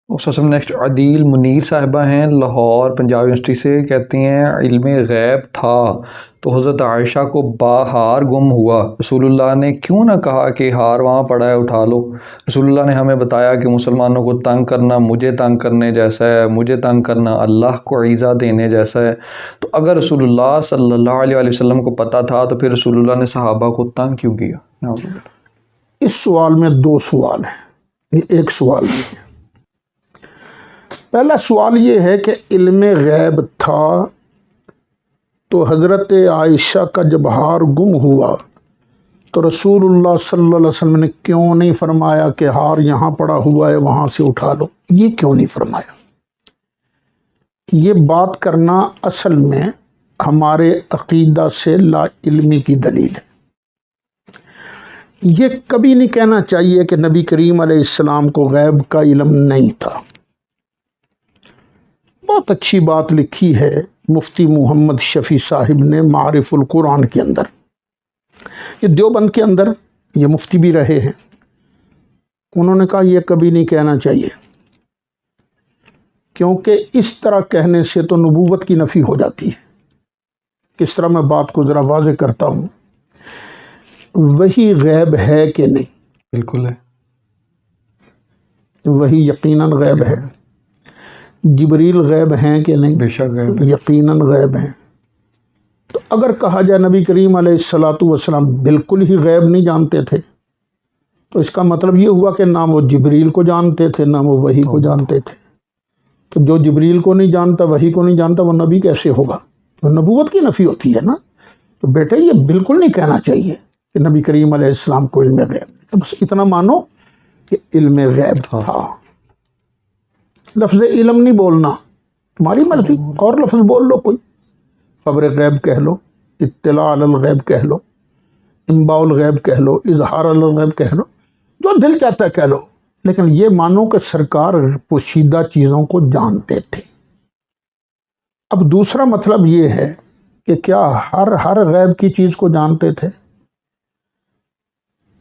Next عدیل منیر صاحبہ ہیں Lahore Punjab university سے، کہتی ہیں علم غیب تھا تو حضرت عائشہ کو ہار گم ہوا، رسول اللہ نے کیوں نہ کہا کہ ہار وہاں پڑا ہے اٹھا لو؟ رسول اللہ نے ہمیں بتایا کہ مسلمانوں کو تنگ کرنا مجھے تنگ کرنے جیسا ہے، مجھے تنگ کرنا اللہ کو ایزا دینے جیسا ہے۔ تو اگر رسول اللہ صلی اللہ علیہ وآلہ وسلم کو پتہ تھا تو پھر رسول اللہ نے صحابہ کو تنگ کیوں کیا؟ اس سوال میں دو سوال ہیں، یہ ایک سوال نہیں ہے۔ پہلا سوال یہ ہے کہ علم غیب تھا تو حضرت عائشہ کا جب ہار گم ہوا تو رسول اللہ صلی اللہ علیہ وسلم نے کیوں نہیں فرمایا کہ ہار یہاں پڑا ہوا ہے وہاں سے اٹھا لو؟ یہ کیوں نہیں فرمایا؟ یہ بات کرنا اصل میں ہمارے عقیدہ سے لا علمی کی دلیل ہے۔ یہ کبھی نہیں کہنا چاہیے کہ نبی کریم علیہ السلام کو غیب کا علم نہیں تھا۔ بہت اچھی بات لکھی ہے مفتی محمد شفیع صاحب نے معارف القرآن کے اندر، یہ دیوبند کے اندر یہ مفتی بھی رہے ہیں، انہوں نے کہا یہ کبھی نہیں کہنا چاہیے، کیونکہ اس طرح کہنے سے تو نبوت کی نفی ہو جاتی ہے۔ کس طرح میں بات کو ذرا واضح کرتا ہوں، وہی غیب ہے کہ نہیں؟ بالکل ہے، وہی یقیناً غیب ہے۔ جبریل غیب ہیں کہ نہیں؟ بے شک غیب ہے۔ یقیناً غیب ہیں۔ تو اگر کہا جائے نبی کریم علیہ الصلاۃ والسلام بالکل ہی غیب نہیں جانتے تھے تو اس کا مطلب یہ ہوا کہ نہ وہ جبریل کو جانتے تھے نہ وہ وحی کو جانتے تھے۔ تو جو جبریل کو نہیں جانتا وحی کو نہیں جانتا وہ نبی کیسے ہوگا؟ تو نبوت کی نفی ہوتی ہے نا۔ تو بیٹے یہ بالکل نہیں کہنا چاہیے کہ نبی کریم علیہ السلام کو علم غیب نہیں، بس اتنا مانو کہ علم غیب تھا۔ لفظ علم نہیں بولنا، تمہاری مرضی، اور لفظ بول لو، کوئی خبر غیب کہہ لو، اطلاع علی الغیب کہہ لو، انباء الغیب کہہ لو، اظہار علی الغیب کہہ لو، جو دل چاہتا ہے کہہ لو، لیکن یہ مانو کہ سرکار پوشیدہ چیزوں کو جانتے تھے۔ اب دوسرا مطلب یہ ہے کہ کیا ہر غیب کی چیز کو جانتے تھے؟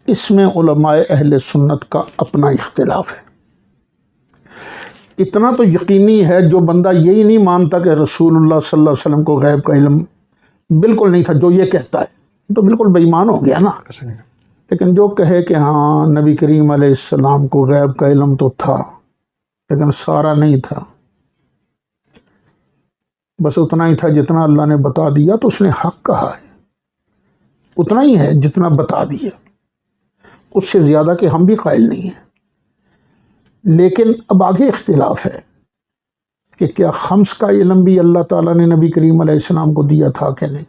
اس میں علماء اہل سنت کا اپنا اختلاف ہے۔ اتنا تو یقینی ہے جو بندہ یہی نہیں مانتا کہ رسول اللہ صلی اللہ علیہ وسلم کو غیب کا علم بالکل نہیں تھا، جو یہ کہتا ہے تو بالکل بے ایمان ہو گیا نا۔ لیکن جو کہے کہ ہاں نبی کریم علیہ السلام کو غیب کا علم تو تھا لیکن سارا نہیں تھا، بس اتنا ہی تھا جتنا اللہ نے بتا دیا تو اس نے حق کہا ہے، اتنا ہی ہے جتنا بتا دیا، اس سے زیادہ کہ ہم بھی قائل نہیں ہیں۔ لیکن اب آگے اختلاف ہے کہ کیا خمس کا علم بھی اللہ تعالیٰ نے نبی کریم علیہ السلام کو دیا تھا کہ نہیں؟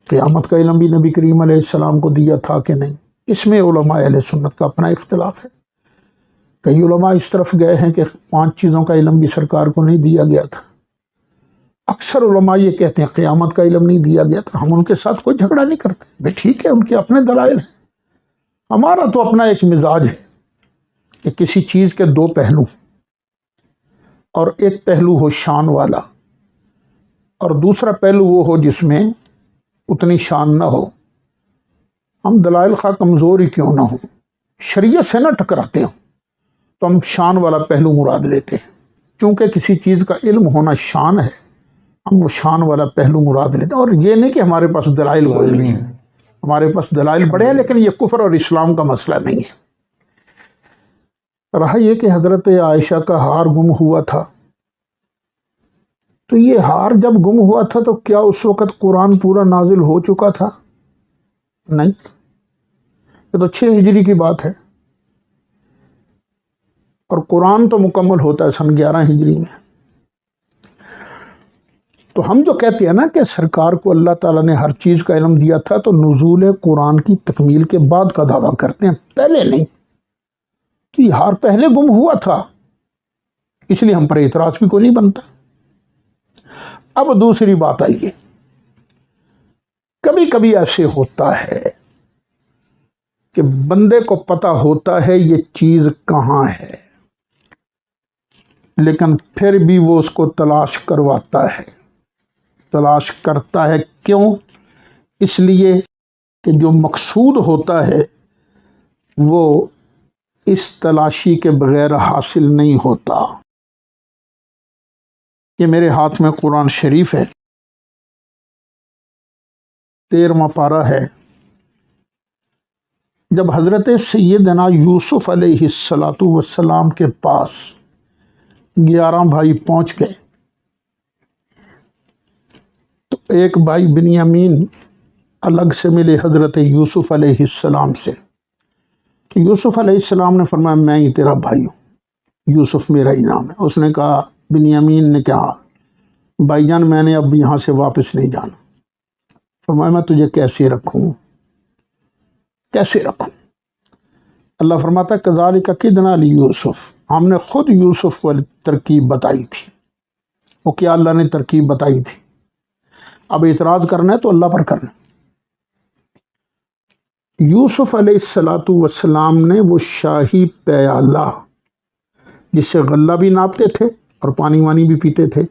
قیامت کا علم بھی نبی کریم علیہ السلام کو دیا تھا کہ نہیں؟ اس میں علماء اہل سنت کا اپنا اختلاف ہے۔ کئی علماء اس طرف گئے ہیں کہ 5 چیزوں کا علم بھی سرکار کو نہیں دیا گیا تھا۔ اکثر علماء یہ کہتے ہیں قیامت کا علم نہیں دیا گیا تھا۔ ہم ان کے ساتھ کوئی جھگڑا نہیں کرتے، بھائی ٹھیک ہے، ان کے اپنے دلائل ہیں، ہمارا تو اپنا ایک مزاج ہے کہ کسی چیز کے 2 پہلو، اور ایک پہلو ہو شان والا اور دوسرا پہلو وہ ہو جس میں اتنی شان نہ ہو۔ ہم دلائل خواہ کمزور ہی کیوں نہ ہوں، شریعت سے نہ ٹکراتے ہوں، تو ہم شان والا پہلو مراد لیتے ہیں۔ چونکہ کسی چیز کا علم ہونا شان ہے، ہم وہ شان والا پہلو مراد لیتے ہیں۔ اور یہ نہیں کہ ہمارے پاس دلائل کوئی نہیں ہے، ہمارے پاس دلائل بڑے ہیں، لیکن یہ کفر اور اسلام کا مسئلہ نہیں ہے۔ رہا یہ کہ حضرت عائشہ کا ہار گم ہوا تھا، تو یہ ہار جب گم ہوا تھا تو کیا اس وقت قرآن پورا نازل ہو چکا تھا؟ نہیں، یہ تو 6 ہجری کی بات ہے، اور قرآن تو مکمل ہوتا ہے سن 11 ہجری میں۔ تو ہم جو کہتے ہیں نا کہ سرکار کو اللہ تعالیٰ نے ہر چیز کا علم دیا تھا، تو نزول قرآن کی تکمیل کے بعد کا دعویٰ کرتے ہیں، پہلے نہیں۔ تو یہ ہار پہلے گم ہوا تھا، اس لیے ہم پر اعتراض بھی کوئی نہیں بنتا۔ اب دوسری بات آئیے، کبھی کبھی ایسے ہوتا ہے کہ بندے کو پتہ ہوتا ہے یہ چیز کہاں ہے، لیکن پھر بھی وہ اس کو تلاش کرواتا ہے، تلاش کرتا ہے۔ کیوں؟ اس لیے کہ جو مقصود ہوتا ہے وہ اس تلاشی کے بغیر حاصل نہیں ہوتا۔ یہ میرے ہاتھ میں قرآن شریف ہے، 13واں پارہ ہے۔ جب حضرت سیدنا یوسف علیہ السلام کے پاس 11 بھائی پہنچ گئے تو ایک بھائی بنیامین الگ سے ملے حضرت یوسف علیہ السلام سے، تو یوسف علیہ السلام نے فرمایا میں ہی تیرا بھائی ہوں، یوسف میرا ہی نام ہے۔ اس نے کہا، بنیامین نے کہا، بھائی جان میں نے اب یہاں سے واپس نہیں جانا۔ فرمایا میں تجھے کیسے رکھوں، کیسے رکھوں؟ اللہ فرماتا ہے کذالک کدنا لیوسف، ہم نے خود یوسف کو ترکیب بتائی تھی۔ وہ کیا اللہ نے ترکیب بتائی تھی؟ اب اعتراض کرنا ہے تو اللہ پر کرنا۔ یوسف علیہ السلام نے وہ شاہی پیالہ جس سے غلہ بھی ناپتے تھے اور پانی وانی بھی پیتے تھے،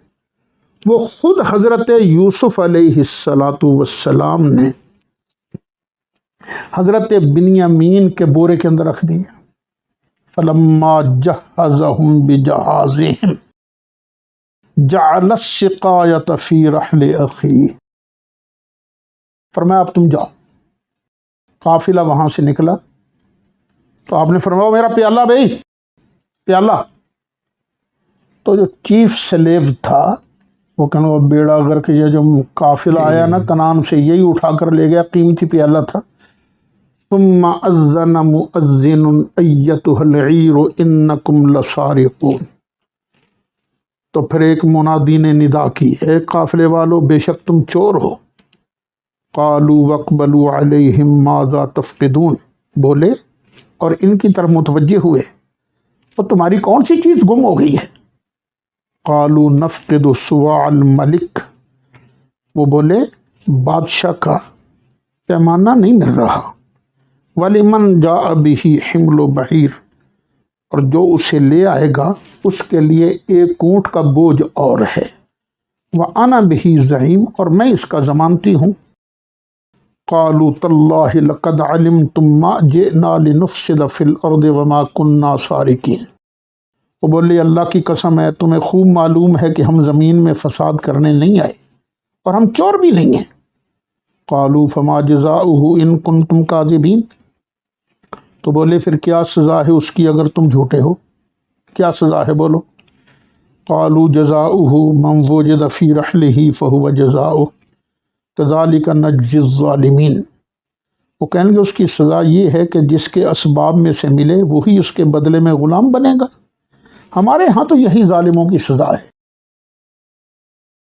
وہ خود حضرت یوسف علیہ السلام نے حضرت بنیامین کے بورے کے اندر رکھ دیا۔ فلما جہزہم بجہازہم جعل السقایۃ فی رحل اخیہ، فرمایا اب تم جاؤ۔ قافلہ وہاں سے نکلا تو آپ نے فرمایا میرا پیالہ بھائی، پیالہ۔ تو جو چیف سلیو تھا وہ کہنے وہ بیڑا غرق، یہ جو قافلہ آیا نا کنان سے یہی اٹھا کر لے گیا، قیمتی پیالہ تھا۔ ثم اذن مؤذن ایتها العیر انکم لسارقون، تو پھر ایک منادی نے ندا کی، اے قافلے والو بے شک تم چور ہو۔ قالوا واقبلوا علیہم ماذا تفقدون، بولے اور ان کی طرف متوجہ ہوئے اور تمہاری کون سی چیز گم ہو گئی ہے؟ قالوا نفقد صواع الملک، وہ بولے بادشاہ کا پیمانہ نہیں مل رہا۔ وَلِمَنْ جَاءَ بِهِ حِمْلُ بَعِيرٍ، اور جو اسے لے آئے گا اس کے لیے ایک اونٹ کا بوجھ اور ہے۔ وَأَنَا بِهِ زَعِيمٌ، اور میں اس کا ضمانتی ہوں۔ قالوا تاللہ لقد علمتم ما جئنا لنفسد فی الارض وما كنا سارقین، وہ بولے اللہ کی قسم ہے تمہیں خوب معلوم ہے کہ ہم زمین میں فساد کرنے نہیں آئے اور ہم چور بھی نہیں ہیں۔ قالوا فما جزاؤہ ان کنتم کاذبین، تو بولے پھر کیا سزا ہے اس کی اگر تم جھوٹے ہو، کیا سزا ہے بولو۔ قالوا جزاؤہ من وجد فی رحلہ فہو جزاؤہ کذالک نجزی الظالمین، وہ کہیں گے اس کی سزا یہ ہے کہ جس کے اسباب میں سے ملے وہی اس کے بدلے میں غلام بنے گا، ہمارے ہاں تو یہی ظالموں کی سزا ہے۔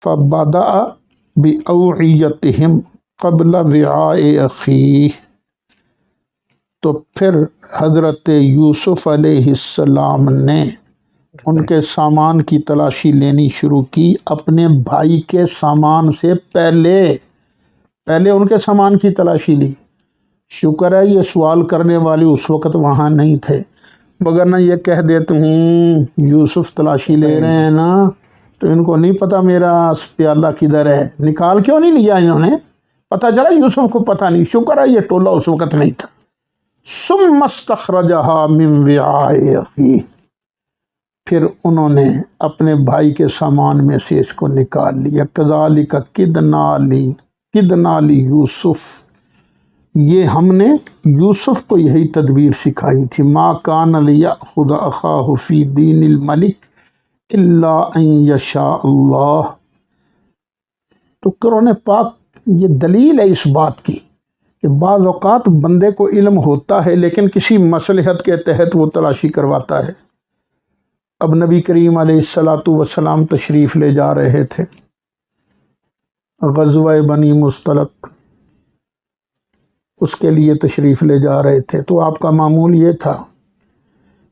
فَبَدَأَ بِأَوْعِيَتِهِمْ قَبْلَ وِعَاءِ أَخِيهِ، تو پھر حضرت یوسف علیہ السلام نے ان کے سامان کی تلاشی لینی شروع کی اپنے بھائی کے سامان سے پہلے ان کے سامان کی تلاشی لی۔ شکر ہے یہ سوال کرنے والے اس وقت وہاں نہیں تھے، مگر نہ یہ کہہ دیتے ہوں یوسف تلاشی لے رہے ہیں نا تو ان کو نہیں پتا میرا پیالہ کدھر ہے، نکال کیوں نہیں لیا انہوں نے؟ پتہ چلا یوسف کو پتہ نہیں، شکر ہے یہ ٹولہ اس وقت نہیں تھا۔ ثم استخرجها من وعاء اخیہ، پھر انہوں نے اپنے بھائی کے سامان میں سے اس کو نکال لیا۔ کذالک کدنا لی یوسف، یہ ہم نے یوسف کو یہی تدبیر سکھائی تھی۔ ما کان لیأخذ اخاہ فی دین الملک الا ان یشاء اللہ، تو قرآن پاک یہ دلیل ہے اس بات کی کہ بعض اوقات بندے کو علم ہوتا ہے لیکن کسی مصلحت کے تحت وہ تلاشی کرواتا ہے۔ اب نبی کریم علیہ السلام تشریف لے جا رہے تھے غزوہ بنی مصطلق، اس کے لیے تشریف لے جا رہے تھے، تو آپ کا معمول یہ تھا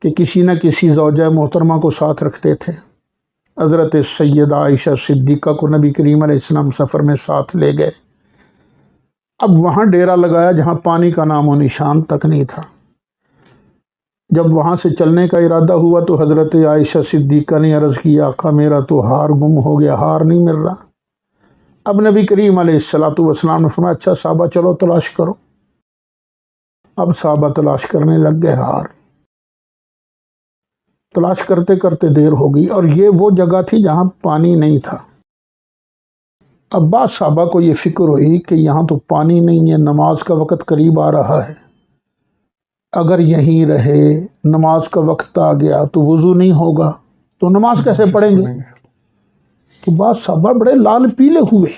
کہ کسی نہ کسی زوجہ محترمہ کو ساتھ رکھتے تھے۔ حضرت سیدہ عائشہ صدیقہ کو نبی کریم علیہ السلام سفر میں ساتھ لے گئے۔ اب وہاں ڈیرا لگایا جہاں پانی کا نام و نشان تک نہیں تھا۔ جب وہاں سے چلنے کا ارادہ ہوا تو حضرت عائشہ صدیقہ نے عرض کی آقا میرا تو ہار گم ہو گیا، ہار نہیں مل رہا۔ اب نبی کریم علیہ السلام نے فرمایا اچھا صحابہ چلو تلاش کرو۔ اب صحابہ تلاش کرنے لگ گئے ہار۔ تلاش کرتے کرتے دیر ہو گئی، اور یہ وہ جگہ تھی جہاں پانی نہیں تھا۔ اب بعض صحابہ کو یہ فکر ہوئی کہ یہاں تو پانی نہیں ہے، نماز کا وقت قریب آ رہا ہے، اگر یہیں رہے نماز کا وقت آ گیا تو وضو نہیں ہوگا تو نماز کیسے پڑھیں گے؟ تو بعض صحابہ بڑے لال پیلے ہوئے۔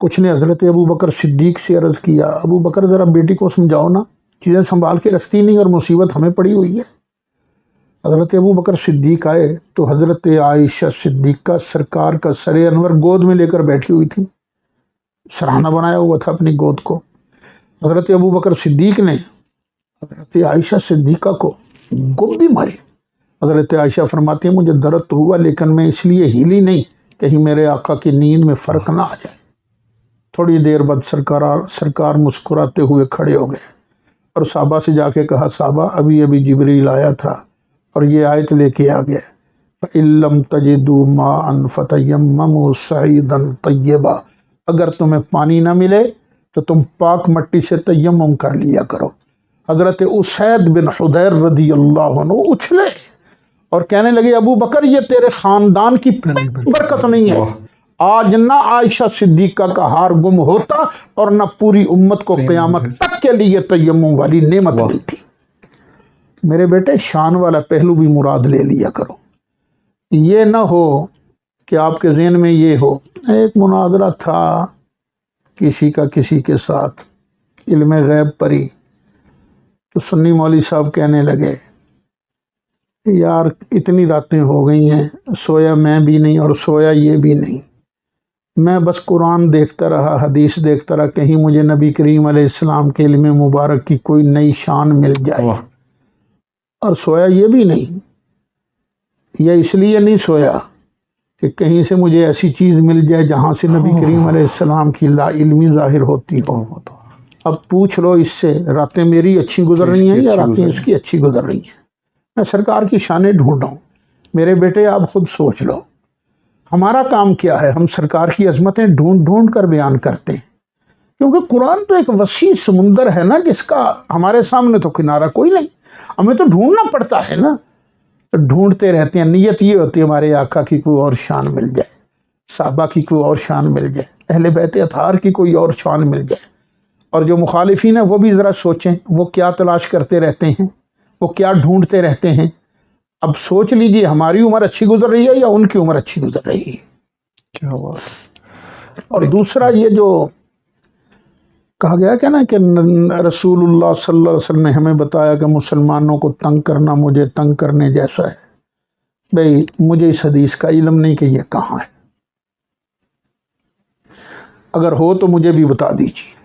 کچھ نے حضرت ابو بکر صدیق سے عرض کیا، ابو بکر ذرا بیٹی کو سمجھاؤ نا، چیزیں سنبھال کے رکھتی نہیں اور مصیبت ہمیں پڑی ہوئی ہے۔ حضرت ابو بکر صدیق آئے تو حضرت عائشہ صدیقہ سرکار کا سر انور گود میں لے کر بیٹھی ہوئی تھی، سرہانہ بنایا ہوا تھا اپنی گود کو۔ حضرت ابو بکر صدیق نے حضرت عائشہ صدیقہ کو گپ بھی ماری۔ حضرت عائشہ فرماتی ہیں مجھے درد تو ہوا لیکن میں اس لیے ہلی نہیں کہیں میرے آقا کی نیند میں فرق نہ آ جائے۔ تھوڑی دیر بعد سرکار مسکراتے ہوئے کھڑے ہو گئے اور صحابہ سے جا کے کہا، صحابہ ابھی ابھی جبریل آیا تھا اور یہ آیت لے کے آ گیا، فَإِن لَّمْ تَجِدُوا مَاءً فَتَيَمَّمُوا صَعِيدًا طَيِّبًا، اگر تمہیں پانی نہ ملے تو تم پاک مٹی سے تیمم کر لیا کرو۔ حضرت اسید بن حضیر رضی اللہ عنہ اچھلے اور کہنے لگے، ابو بکر یہ تیرے خاندان کی برکت نہیں ہے، آج نہ عائشہ صدیقہ کا ہار گم ہوتا اور نہ پوری امت کو قیامت تک کے لیے تیمم والی نعمت ملتی۔ میرے بیٹے شان والا پہلو بھی مراد لے لیا کرو، یہ نہ ہو کہ آپ کے ذہن میں یہ ہو۔ ایک مناظرہ تھا کسی کا کسی کے ساتھ علم غیب پر ہی، تو سنی مولوی صاحب کہنے لگے، یار اتنی راتیں ہو گئی ہیں، سویا میں بھی نہیں اور سویا یہ بھی نہیں، میں بس قرآن دیکھتا رہا، حدیث دیکھتا رہا، کہیں مجھے نبی کریم علیہ السلام کے علم مبارک کی کوئی نئی شان مل جائے، اور سویا یہ بھی نہیں، یہ اس لیے نہیں سویا کہ کہیں سے مجھے ایسی چیز مل جائے جہاں سے نبی کریم علیہ السلام کی لا علمی ظاہر ہوتی ہو۔ اب پوچھ لو اس سے، راتیں میری اچھی گزر رہی ہیں یا راتیں اس کی اچھی گزر رہی ہیں؟ میں سرکار کی شانیں ڈھونڈ رہا ہوں۔ میرے بیٹے آپ خود سوچ لو، ہمارا کام کیا ہے؟ ہم سرکار کی عظمتیں ڈھونڈ ڈھونڈ کر بیان کرتے ہیں، کیونکہ قرآن تو ایک وسیع سمندر ہے نا، جس کا ہمارے سامنے تو کنارہ کوئی نہیں، ہمیں تو ڈھونڈنا پڑتا ہے نا، تو ڈھونڈتے رہتے ہیں۔ نیت یہ ہوتی ہے ہمارے آقا کی کوئی اور شان مل جائے، صحابہ کی کوئی اور شان مل جائے، اہل بیت اطہار کی کوئی اور شان مل جائے۔ اور جو مخالفین ہیں وہ بھی ذرا سوچیں، وہ کیا تلاش کرتے رہتے ہیں، وہ کیا ڈھونڈتے رہتے ہیں۔ اب سوچ لیجئے ہماری عمر اچھی گزر رہی ہے یا ان کی عمر اچھی گزر رہی ہے؟ کیا بات۔ اور دوسرا یہ جو کہا گیا کہ نا کہ رسول اللہ صلی اللہ علیہ وسلم نے ہمیں بتایا کہ مسلمانوں کو تنگ کرنا مجھے تنگ کرنے جیسا ہے، بھئی مجھے اس حدیث کا علم نہیں کہ یہ کہاں ہے، اگر ہو تو مجھے بھی بتا دیجیے۔